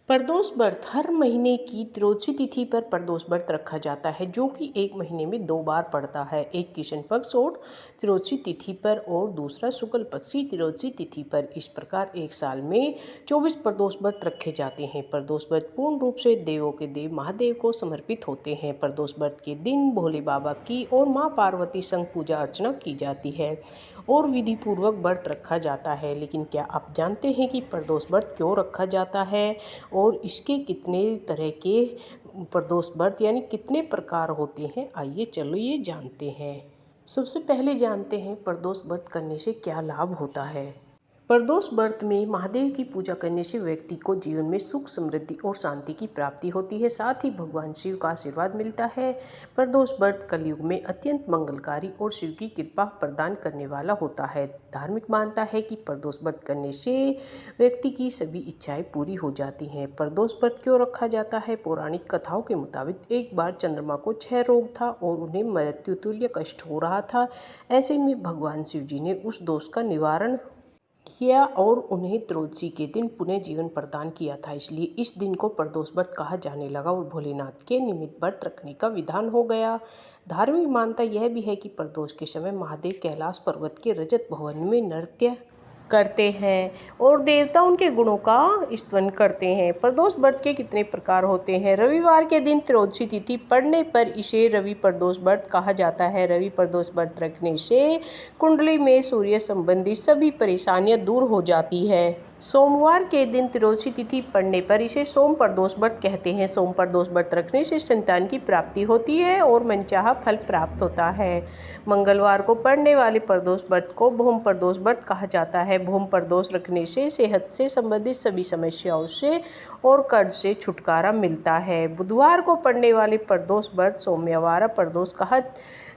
प्रदोष व्रत हर महीने की त्रयोदशी तिथि पर प्रदोष व्रत रखा जाता है, जो कि एक महीने में 2 बार पड़ता है। एक कृष्ण पक्ष और त्रयोदशी तिथि पर और दूसरा शुक्ल पक्ष की त्रयोदशी तिथि पर। इस प्रकार एक साल में 24 प्रदोष व्रत रखे जाते हैं। प्रदोष व्रत पूर्ण रूप से देवों के देव महादेव को समर्पित होते हैं। प्रदोष व्रत के दिन भोले बाबा की और माँ पार्वती संग पूजा अर्चना की जाती है और विधि पूर्वक व्रत रखा जाता है। लेकिन क्या आप जानते हैं कि प्रदोष व्रत क्यों रखा जाता है और इसके कितने तरह के प्रदोष व्रत यानी कितने प्रकार होते हैं? आइए चलो ये जानते हैं। सबसे पहले जानते हैं प्रदोष व्रत करने से क्या लाभ होता है। प्रदोष व्रत में महादेव की पूजा करने से व्यक्ति को जीवन में सुख, समृद्धि और शांति की प्राप्ति होती है। साथ ही भगवान शिव का आशीर्वाद मिलता है। प्रदोष व्रत कलयुग में अत्यंत मंगलकारी और शिव की कृपा प्रदान करने वाला होता है। धार्मिक मान्यता है कि प्रदोष व्रत करने से व्यक्ति की सभी इच्छाएं पूरी हो जाती हैं। प्रदोष व्रत क्यों रखा जाता है? पौराणिक कथाओं के मुताबिक एक बार चंद्रमा को क्षय रोग था और उन्हें मृत्युतुल्य कष्ट हो रहा था। ऐसे में भगवान शिव जी ने उस दोष का निवारण किया और उन्हें त्रयोदशी के दिन पुनः जीवन प्रदान किया था। इसलिए इस दिन को प्रदोष व्रत कहा जाने लगा और भोलेनाथ के निमित्त व्रत रखने का विधान हो गया। धार्मिक मान्यता यह भी है कि प्रदोष के समय महादेव कैलाश पर्वत के रजत भवन में नृत्य करते हैं और देवता उनके गुणों का स्तवन करते हैं। प्रदोष व्रत के कितने प्रकार होते हैं? रविवार के दिन त्रयोदशी तिथि पड़ने पर इसे रवि प्रदोष व्रत कहा जाता है। रवि प्रदोष व्रत रखने से कुंडली में सूर्य संबंधी सभी परेशानियां दूर हो जाती है। सोमवार के दिन त्रयोदशी तिथि पड़ने पर इसे सोम प्रदोष व्रत कहते हैं। सोम प्रदोष व्रत रखने से संतान की प्राप्ति होती है और मनचाहा फल प्राप्त होता है। मंगलवार को पड़ने वाले प्रदोष व्रत को भौम प्रदोष व्रत कहा जाता है। भौम प्रदोष रखने से सेहत से संबंधित सभी समस्याओं से और कर्ज से छुटकारा मिलता है। बुधवार को पड़ने वाले प्रदोष व्रत सोमवार प्रदोष कहा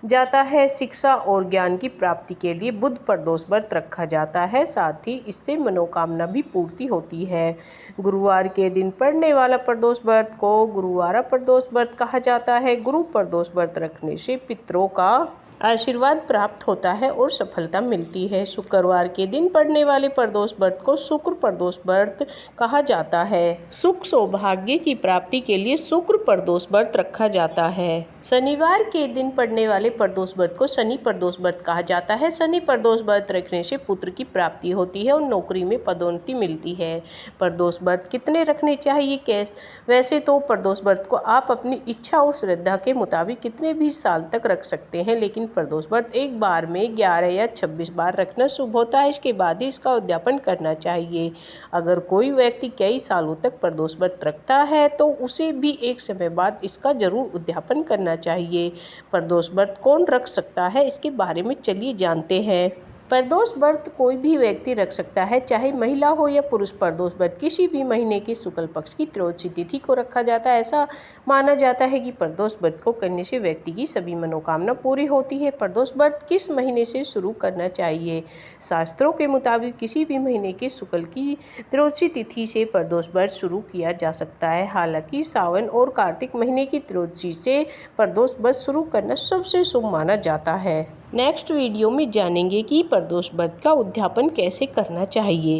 जाता है। शिक्षा और ज्ञान की प्राप्ति के लिए बुध प्रदोष व्रत रखा जाता है। साथ ही इससे मनोकामना भी पूर्ति होती है। गुरुवार के दिन पड़ने वाला प्रदोष व्रत को गुरुवार प्रदोष व्रत कहा जाता है। गुरु प्रदोष व्रत रखने से पितरों का आशीर्वाद प्राप्त होता है और सफलता मिलती है। शुक्रवार के दिन पड़ने वाले प्रदोष व्रत को शुक्र प्रदोष व्रत कहा जाता है। सुख सौभाग्य की प्राप्ति के लिए शुक्र प्रदोष व्रत रखा जाता है। शनिवार के दिन पड़ने वाले प्रदोष व्रत को शनि प्रदोष व्रत कहा जाता है। शनि प्रदोष व्रत रखने से पुत्र की प्राप्ति होती है और नौकरी में पदोन्नति मिलती है। प्रदोष व्रत कितने रखने चाहिए? वैसे तो प्रदोष व्रत को आप अपनी इच्छा और श्रद्धा के मुताबिक कितने भी साल तक रख सकते हैं, लेकिन प्रदोष व्रत एक बार में 11 या 26 बार रखना शुभ होता है। इसके बाद ही इसका उद्यापन करना चाहिए। अगर कोई व्यक्ति कई सालों तक प्रदोष व्रत रखता है तो उसे भी एक समय बाद इसका जरूर उद्यापन करना चाहिए। प्रदोष व्रत कौन रख सकता है, इसके बारे में चलिए जानते हैं। प्रदोष व्रत कोई भी व्यक्ति रख सकता है, चाहे महिला हो या पुरुष। प्रदोष व्रत किसी भी महीने के शुक्ल पक्ष की त्रयोदशी तिथि को रखा जाता है। ऐसा माना जाता है कि प्रदोष व्रत को करने से व्यक्ति की सभी मनोकामना पूरी होती है। प्रदोष व्रत किस महीने से शुरू करना चाहिए? शास्त्रों के मुताबिक किसी भी महीने के शुक्ल की त्रयोदशी तिथि से प्रदोष व्रत शुरू किया जा सकता है। हालांकि सावन और कार्तिक महीने की त्रयोदशी से प्रदोष व्रत शुरू करना सबसे शुभ माना जाता है। नेक्स्ट वीडियो में जानेंगे कि प्रदोष व्रत का उद्यापन कैसे करना चाहिए।